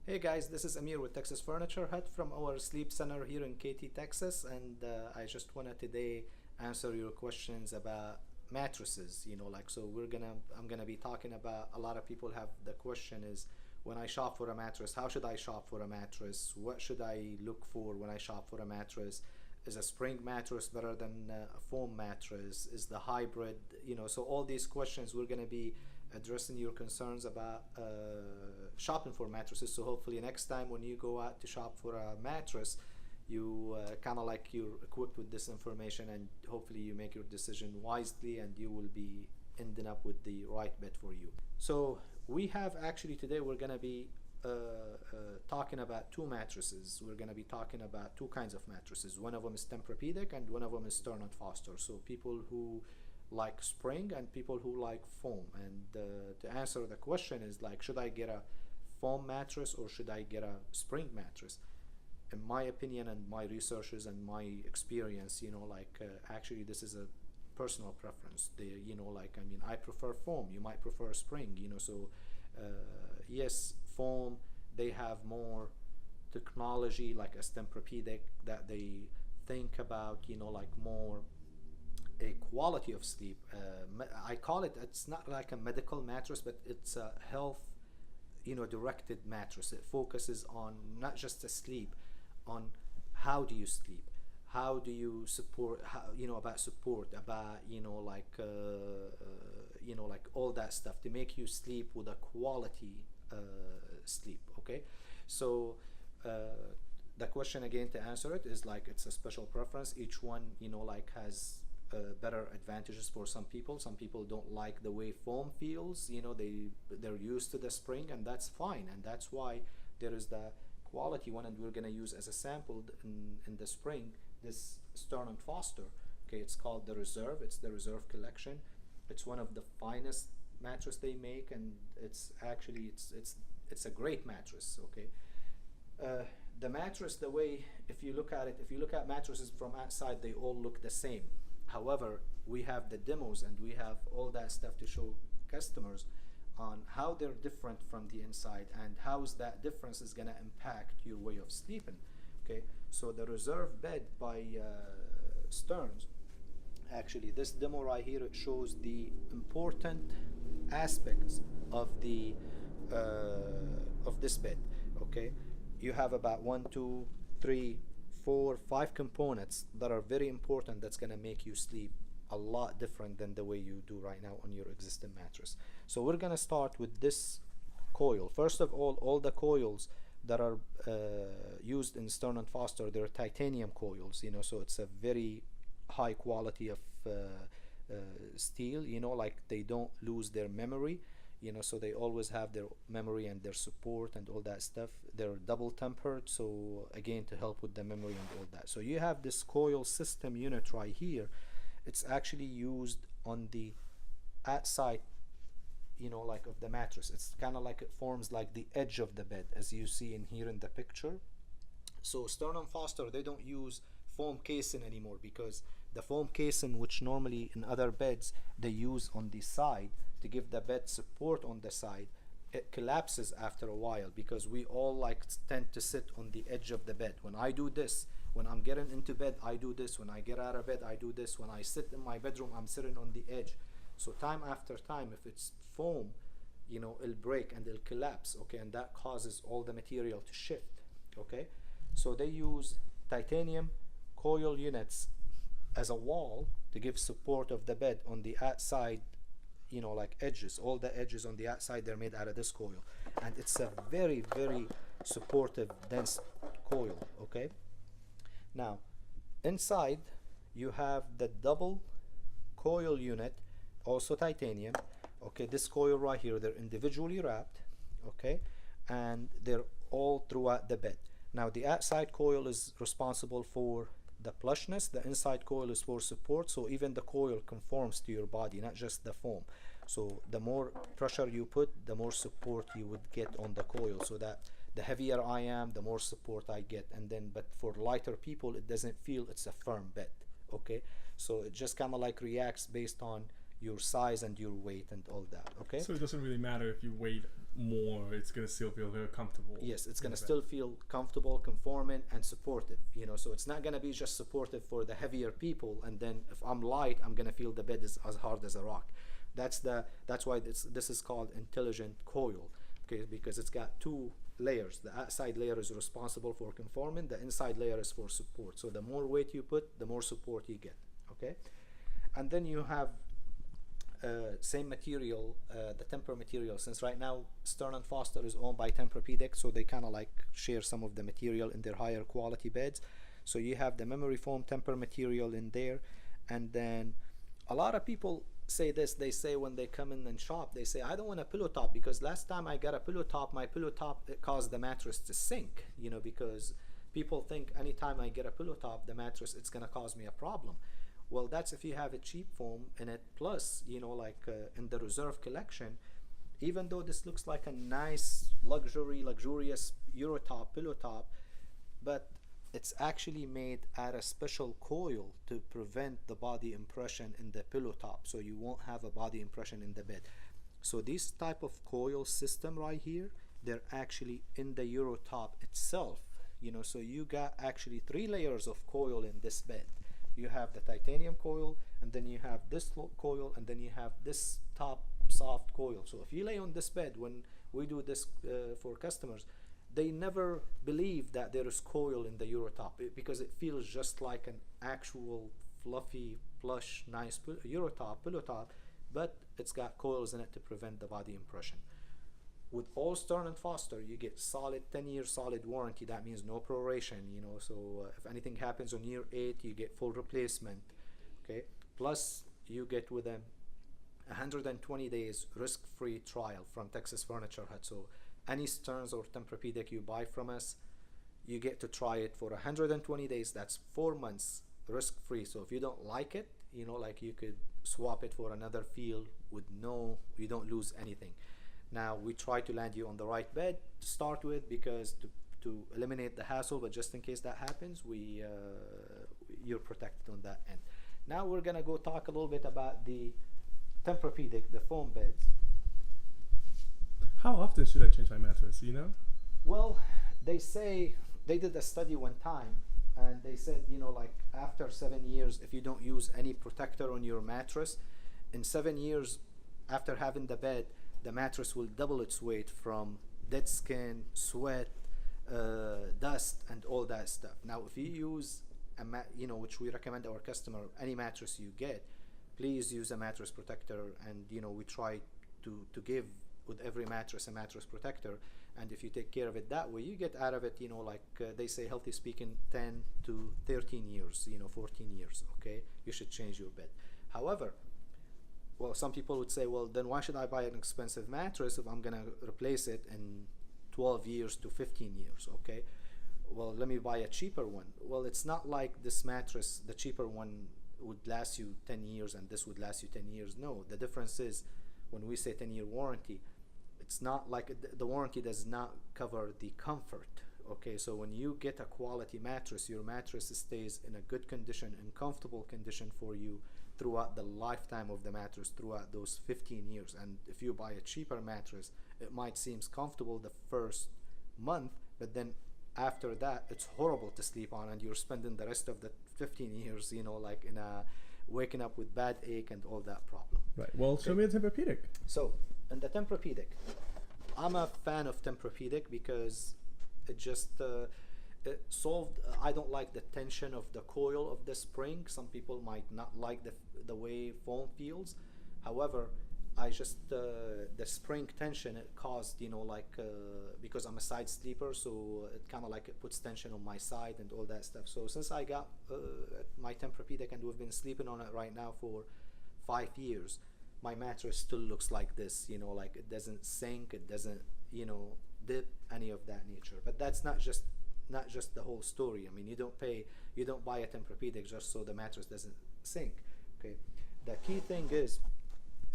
Hey guys, this is Amir with Texas Furniture Hut from our sleep center here in Katy, Texas, and I just wanna today answer your questions about mattresses. I'm gonna be talking about. A lot of people have the question is, when I shop for a mattress, how should I shop for a mattress? What should I look for when I shop for a mattress? Is a spring mattress better than a foam mattress? Is the hybrid? So all these questions we're gonna be addressing your concerns about shopping for mattresses. So hopefully next time when you go out to shop for a mattress, you kind of like you're equipped with this information, and hopefully you make your decision wisely and you will be ending up with the right bed for you. So we have actually today we're going to be talking about two mattresses. We're going to be talking about two kinds of mattresses. One of them is Tempur-Pedic and one of them is Stearn & Foster. So people who like spring and people who like foam. And to answer the question is like, should I get a foam mattress or should I get a spring mattress? In my opinion and my researches and my experience, actually this is a personal preference. I prefer foam. You might prefer spring. Yes, foam, they have more technology like a Tempur-Pedic that they think about, more a quality of sleep. I call it, it's not like a medical mattress, but it's a health, directed mattress. It focuses on not just the sleep, on how do you sleep, how do you support, about support, about, like all that stuff to make you sleep with a quality sleep. Okay, so the question again to answer it is like it's a special preference. Each one has better advantages for some people. Some people don't like the way foam feels. They're used to the spring, and that's fine. And that's why there is the quality one, and we're gonna use as a sample in the spring this Stearn & Foster. Okay, it's called the Reserve. It's the Reserve collection. It's one of the finest mattress they make, and it's actually it's a great mattress. Okay. The mattress, the way, if you look at it, if you look at mattresses from outside, they all look the same. However, we have the demos and we have all that stuff to show customers on how they're different from the inside and how is that difference is going to impact your way of sleeping. Okay, so the Reserve bed by Stearns, actually this demo right here, it shows the important aspects of the of this bed. Okay, you have about 1, 2, 3, 4, 5 components that are very important, that's going to make you sleep a lot different than the way you do right now on your existing mattress. So we're going to start with this coil. First of all the coils that are used in Stearn & Foster, they're titanium coils, so it's a very high quality of steel, like they don't lose their memory, so they always have their memory and their support and all that stuff. They're double tempered, so again to help with the memory and all that. So you have this coil system unit right here. It's actually used on the outside, like of the mattress. It's kind of like it forms like the edge of the bed, as you see in here in the picture. So Stearn & Foster, they don't use foam casing anymore, because the foam casing, which normally in other beds they use on the side to give the bed support on the side, it collapses after a while, because we all tend to sit on the edge of the bed. When I do this, when I'm getting into bed, I do this. When I get out of bed, I do this. When I sit in my bedroom, I'm sitting on the edge. So time after time, if it's foam, it'll break and it'll collapse. Okay, and that causes all the material to shift. Okay, so they use titanium coil units as a wall to give support of the bed on the outside, like edges. All the edges on the outside, they're made out of this coil, and it's a very, very supportive, dense coil. Okay, now inside you have the double coil unit, also titanium. Okay, this coil right here, they're individually wrapped. Okay, and they're all throughout the bed. Now the outside coil is responsible for the plushness, the inside coil is for support, so even the coil conforms to your body, not just the foam. So the more pressure you put, the more support you would get on the coil, so that the heavier I am, the more support I get. And then, but for lighter people, it doesn't feel it's a firm bed. Okay, so it just kind of like reacts based on your size and your weight and all that. Okay, So it doesn't really matter if you weight more, it's gonna still feel very comfortable. Yes, it's in gonna the bed. still feel comfortable, conforming, and supportive. So it's not gonna be just supportive for the heavier people, and then if I'm light, I'm gonna feel the bed is as hard as a rock. That's why this is called intelligent coil, okay? Because it's got two layers. The outside layer is responsible for conforming. The inside layer is for support. So the more weight you put, the more support you get, okay? And then you have same material, the Tempur material. Since right now Stern and Foster is owned by Tempur-Pedic, so they kind of like share some of the material in their higher quality beds. So you have the memory foam Tempur material in there, and then a lot of people say this. They say when they come in and shop, they say, I don't want a pillow top because last time I got a pillow top, my pillow top, it caused the mattress to sink. Because people think anytime I get a pillow top, the mattress, it's gonna cause me a problem. Well, that's if you have a cheap foam in it. Plus, in the Reserve collection, even though this looks like a nice, luxurious Eurotop pillow top, but it's actually made out of special coil to prevent the body impression in the pillow top, so you won't have a body impression in the bed. So this type of coil system right here, they're actually in the Eurotop itself. So you got actually 3 layers of coil in this bed. You have the titanium coil, and then you have this coil, and then you have this top soft coil. So if you lay on this bed, when we do this for customers, they never believe that there is coil in the Eurotop because it feels just like an actual fluffy, plush, nice Eurotop pillow top, but it's got coils in it to prevent the body impression. With all Stern and Foster, you get solid 10-year solid warranty. That means no proration, so if anything happens on year 8, you get full replacement, okay? Plus you get with them 120 days risk-free trial from Texas Furniture Hut. So any Stearns or Tempur-Pedic you buy from us, you get to try it for 120 days. That's 4 months risk-free. So if you don't like it, you could swap it for another feel with you don't lose anything. Now we try to land you on the right bed to start with, because to eliminate the hassle, but just in case that happens, you're protected on that end. Now we're gonna go talk a little bit about the Tempur-Pedic, the foam beds. How often should I change my mattress? Well, they say they did a study one time, and they said, after 7 years, if you don't use any protector on your mattress, in 7 years after having the bed, the mattress will double its weight from dead skin, sweat, dust, and all that stuff. Now, if you use which we recommend our customer, any mattress you get, please use a mattress protector, and we try to give with every mattress a mattress protector, and if you take care of it that way, you get out of it, they say, healthy speaking, 10 to 13 years, 14 years, okay? You should change your bed. However, well, some people would say, well, then why should I buy an expensive mattress if I'm gonna replace it in 12 years to 15 years, okay? Well, let me buy a cheaper one. Well, it's not like this mattress, the cheaper one would last you 10 years and this would last you 10 years. No, the difference is when we say 10-year warranty, it's not like the warranty does not cover the comfort, okay? So when you get a quality mattress, your mattress stays in a good condition and comfortable condition for you throughout the lifetime of the mattress, throughout those 15 years. And if you buy a cheaper mattress, it might seem comfortable the first month, but then after that it's horrible to sleep on, and you're spending the rest of the 15 years in a waking up with bad ache and all that problem. Right. Well, okay. Show me a Tempur-Pedic. So in the Tempur-Pedic, I'm a fan of Tempur-Pedic because it just it solved. I don't like the tension of the coil of the spring. Some people might not like the way foam feels. However, I just the spring tension, it caused because I'm a side sleeper, so it kind of like it puts tension on my side and all that stuff. So since I got my Tempur-Pedic, and we've been sleeping on it right now for 5 years, my mattress still looks like this. It doesn't sink, it doesn't dip, any of that nature. But that's not just the whole story. I mean, you don't buy a Tempur-Pedic just so the mattress doesn't sink. Okay, the key thing is,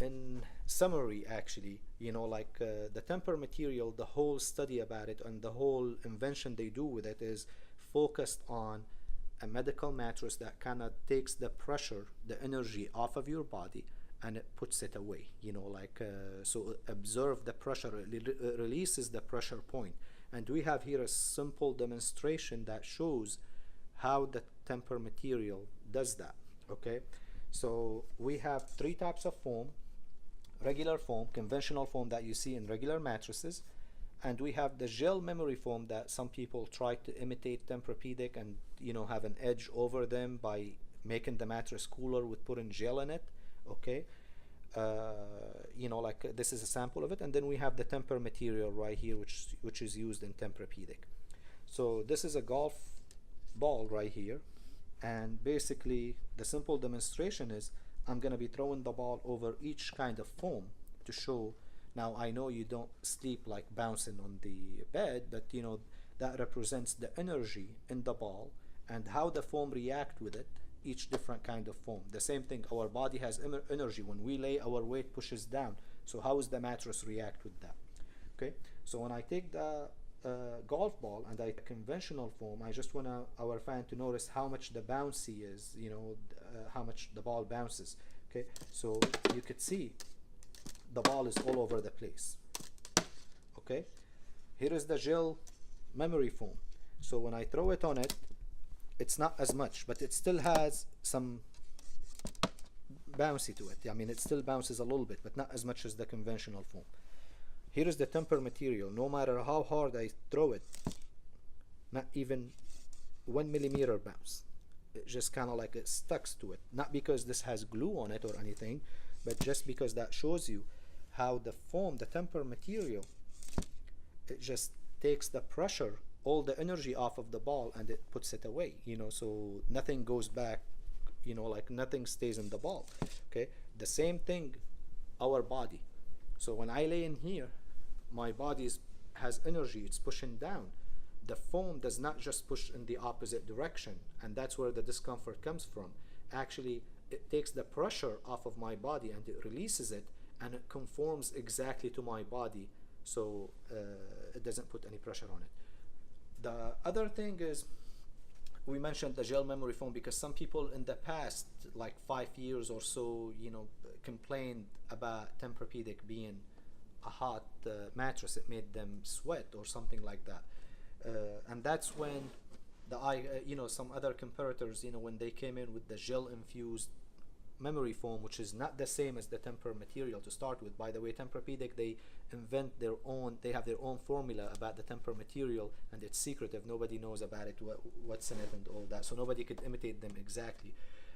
in summary, actually, the Tempur material, the whole study about it and the whole invention they do with it is focused on a medical mattress that kind of takes the pressure, the energy off of your body, and it puts it away, so observe the pressure, it releases the pressure point. And we have here a simple demonstration that shows how the temper material does that. Okay, so we have three types of foam: regular foam, conventional foam that you see in regular mattresses, and we have the gel memory foam that some people try to imitate Tempur-Pedic and have an edge over them by making the mattress cooler with putting gel in it. Okay, this is a sample of it. And then we have the Tempur material right here, which is used in Tempur-Pedic. So this is a golf ball right here, and basically the simple demonstration is I'm gonna be throwing the ball over each kind of foam to show. Now I know you don't sleep like bouncing on the bed, but that represents the energy in the ball and how the foam react with it, each different kind of foam. The same thing, our body has energy. When we lay, our weight pushes down. So how does the mattress react with that? Okay, so when I take the golf ball and I conventional foam, I just want our fan to notice how much the bouncy is, how much the ball bounces. Okay, so you could see the ball is all over the place. Okay, here is the gel memory foam. So when I throw it on it, it's not as much, but it still has some bouncy to it. I mean, it still bounces a little bit, but not as much as the conventional foam. Here is the Tempur material. No matter how hard I throw it, not even 1 millimeter bounce. It just kind of like it sticks to it. Not because this has glue on it or anything, but just because that shows you how the foam, the Tempur material, it just takes the pressure, all the energy off of the ball, and it puts it away, so nothing goes back, nothing stays in the ball. Okay, the same thing, our body. So when I lay in here, my body has energy, it's pushing down. The foam does not just push in the opposite direction, and that's where the discomfort comes from. Actually, it takes the pressure off of my body and it releases it, and it conforms exactly to my body, so it doesn't put any pressure on it. The other thing is, we mentioned the gel memory foam because some people in the past, like 5 years or so, complained about Tempur-Pedic being a hot mattress. It made them sweat or something like that. And that's when some other competitors, when they came in with the gel infused memory foam, which is not the same as the Tempur material to start with. By the way, Tempur-Pedic, they have their own formula about the Tempur material, and it's secretive. Nobody knows about it, what's in it and all that. So nobody could imitate them exactly.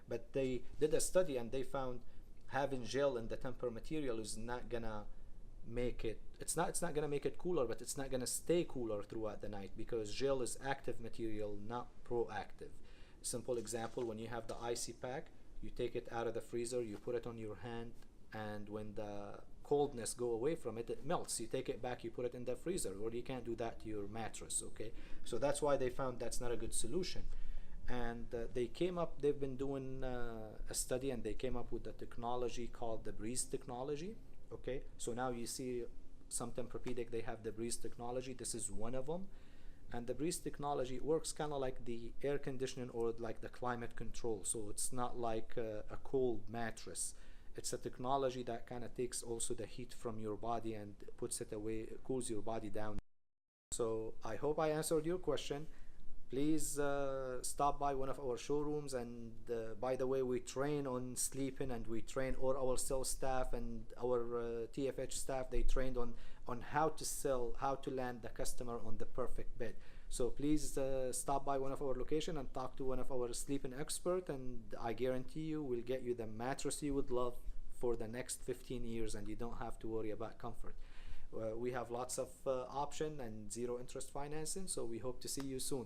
But they did a study and they found having gel in the Tempur material is not gonna make it, it's not gonna make it cooler, but it's not gonna stay cooler throughout the night, because gel is active material, not proactive. Simple example, when you have the icy pack, you take it out of the freezer, you put it on your hand, and when the coldness go away from it, it melts. You take it back, you put it in the freezer, or you can't do that to your mattress. Okay, so that's why they found that's not a good solution. And they've been doing a study, and they came up with a technology called the Breeze technology. Okay, so now you see some Tempur-Pedic, they have the Breeze technology. This is one of them. And the Breeze technology works kind of like the air conditioning or like the climate control. So it's not like a cold mattress. It's a technology that kind of takes also the heat from your body and puts it away, cools your body down. So I hope I answered your question. Please stop by one of our showrooms. And by the way, we train on sleeping, and we train all our sales staff and our TFH staff. They trained on how to sell, how to land the customer on the perfect bed. So please stop by one of our location and talk to one of our sleeping expert, and I guarantee you we'll get you the mattress you would love for the next 15 years, and you don't have to worry about comfort. We have lots of option and zero interest financing, so we hope to see you soon.